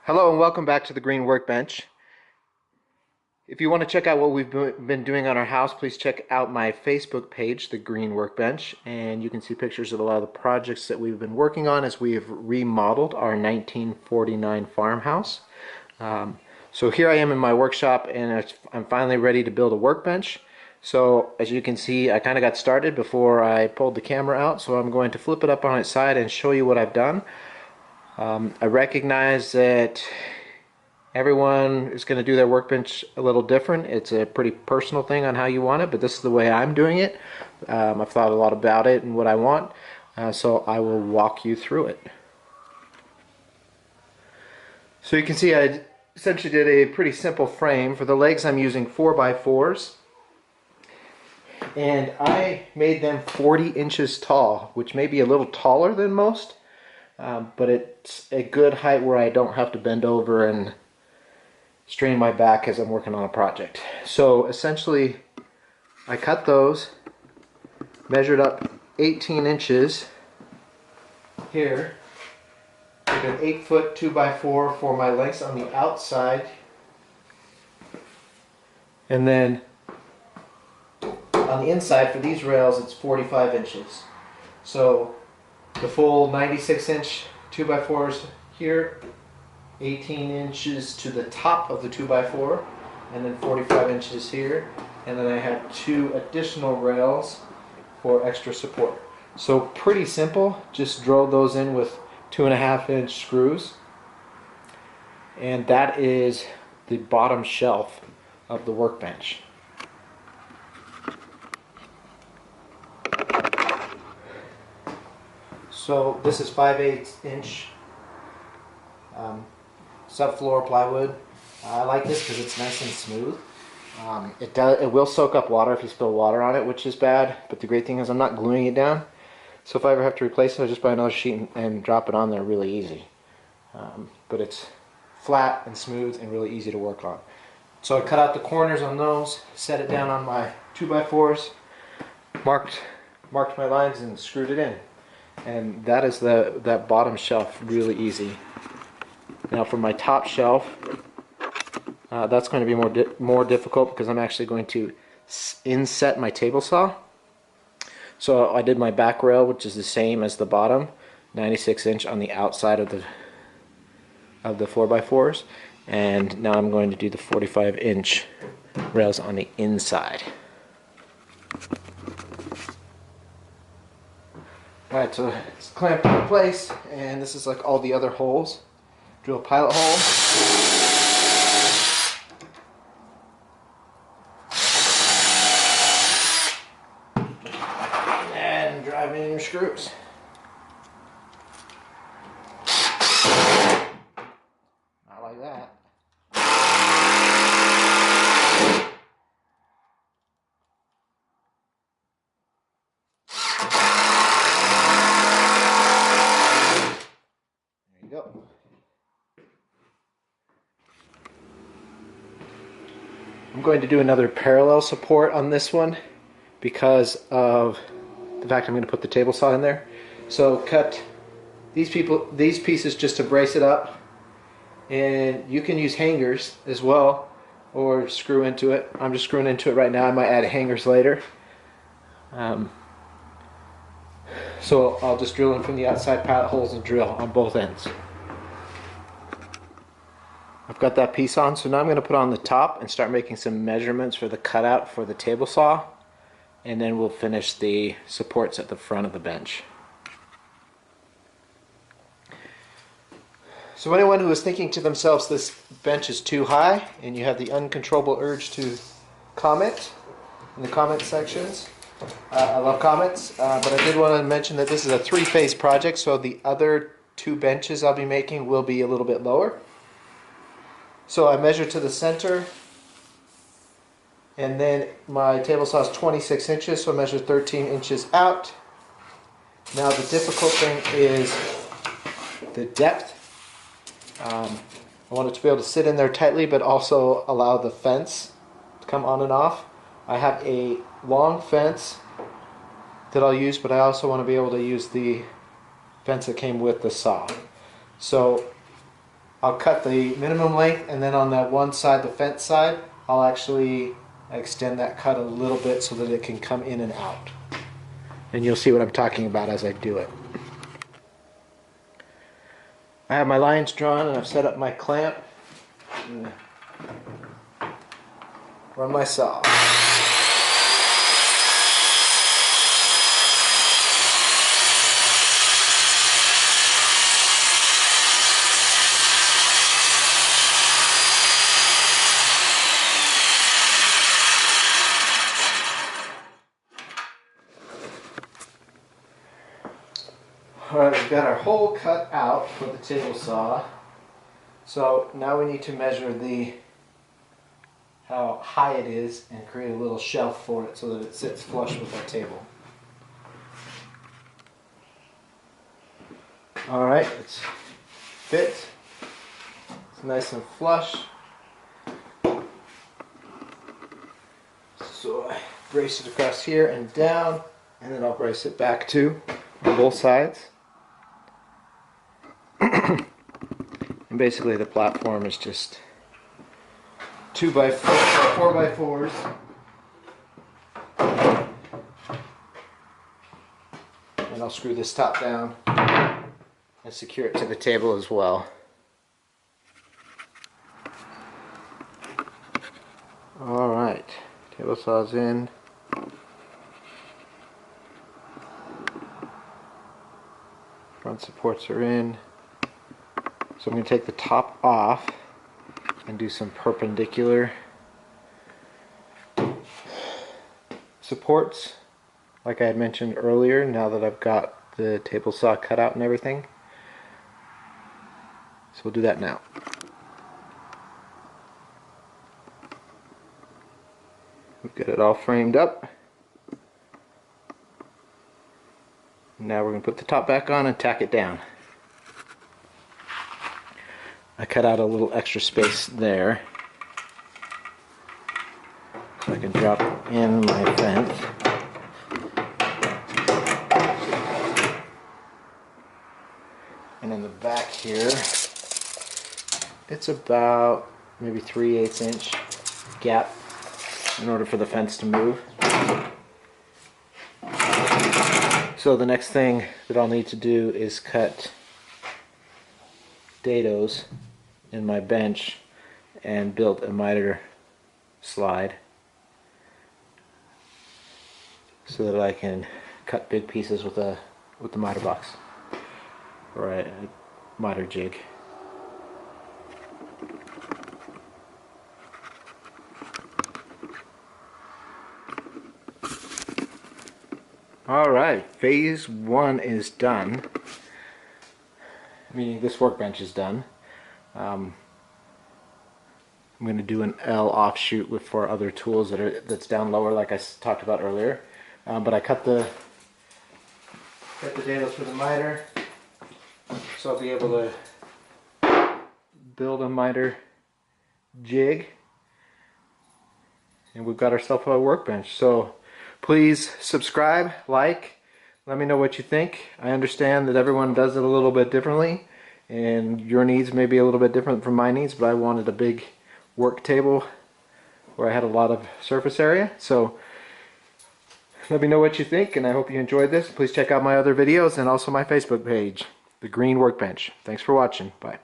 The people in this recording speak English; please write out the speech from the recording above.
Hello and welcome back to the Green Workbench. If you want to check out what we've been doing on our house, please check out my Facebook page, The Green Workbench, and you can see pictures of a lot of the projects that we've been working on as we have remodeled our 1949 farmhouse. So here I am in my workshop and I'm finally ready to build a workbench. So as you can see, I kind of got started before I pulled the camera out, so I'm going to flip it up on its side and show you what I've done. I recognize that everyone is going to do their workbench a little different. It's a pretty personal thing on how you want it, but this is the way I'm doing it. I've thought a lot about it and what I want, so I will walk you through it. So you can see I essentially did a pretty simple frame. For the legs I'm using 4x4s, and I made them 40 inches tall, which may be a little taller than most, but it's a good height where I don't have to bend over and strain my back as I'm working on a project. So essentially I cut those, measured up 18 inches here, like an 8-foot 2x4 for my lengths on the outside, and then on the inside for these rails it's 45 inches. So the full 96-inch 2x4s here, 18 inches to the top of the 2x4, and then 45 inches here, and then I have 2 additional rails for extra support. So pretty simple, just drove those in with 2.5-inch screws, and that is the bottom shelf of the workbench. So this is 5/8-inch subfloor plywood. I like this because it's nice and smooth. It will soak up water if you spill water on it, which is bad, but the great thing is I'm not gluing it down. So if I ever have to replace it, I'll just buy another sheet and drop it on there really easy. But it's flat and smooth and really easy to work on. So I cut out the corners on those, set it down on my 2x4s, marked my lines and screwed it in. And that is that bottom shelf really easy. Now for my top shelf, that's going to be more difficult because I'm actually going to inset my table saw. So I did my back rail, which is the same as the bottom, 96-inch on the outside of the 4x4s, and now I'm going to do the 45-inch rails on the inside. Alright, so it's clamped in place, and this is like all the other holes. Drill a pilot hole. And drive in your screws. Not like that. There you go. I'm going to do another parallel support on this one because of the fact I'm going to put the table saw in there. So cut these pieces just to brace it up, and you can use hangers as well or screw into it. I'm just screwing into it right now. I might add hangers later. So I'll just drill in from the outside pilot holes and drill on both ends. I've got that piece on, so now I'm going to put on the top and start making some measurements for the cutout for the table saw, and then we'll finish the supports at the front of the bench. So anyone who is thinking to themselves this bench is too high and you have the uncontrollable urge to comment in the comment sections, I love comments, but I did want to mention that this is a 3-phase project, so the other 2 benches I'll be making will be a little bit lower. So I measure to the center, and then my table saw is 26 inches, so I measure 13 inches out. Now the difficult thing is the depth. I want it to be able to sit in there tightly, but also allow the fence to come on and off. I have a long fence that I'll use, but I also want to be able to use the fence that came with the saw. So I'll cut the minimum length, and then on that one side, the fence side, I'll actually extend that cut a little bit so that it can come in and out. And you'll see what I'm talking about as I do it. I have my lines drawn and I've set up my clamp. Run my saw. Alright, we've got our hole cut out for the table saw. So now we need to measure how high it is and create a little shelf for it so that it sits flush with our table. Alright, it's fit. It's nice and flush. So I brace it across here and down, and then I'll brace it back too on both sides. And basically the platform is just 2x4, 4x4s. And I'll screw this top down and secure it to the table as well. Alright, table saw's in. Front supports are in. So I'm going to take the top off and do some perpendicular supports like I had mentioned earlier, now that I've got the table saw cut out and everything. So we'll do that now. We've got it all framed up. Now we're going to put the top back on and tack it down. I cut out a little extra space there so I can drop in my fence. And in the back here, it's about maybe 3/8 inch gap in order for the fence to move. So the next thing that I'll need to do is cut Dedos in my bench and build a miter slide so that I can cut big pieces with the miter box or a miter jig. Alright, phase 1 is done, meaning this workbench is done. I'm going to do an L offshoot with 4 other tools that's down lower, like I talked about earlier. But I cut the Dedos for the miter, so I'll be able to build a miter jig, and we've got ourselves a workbench. So please subscribe, like, let me know what you think. I understand that everyone does it a little bit differently, and your needs may be a little bit different from my needs, but I wanted a big work table where I had a lot of surface area. So let me know what you think, and I hope you enjoyed this. Please check out my other videos and also my Facebook page, The Green Workbench. Thanks for watching. Bye.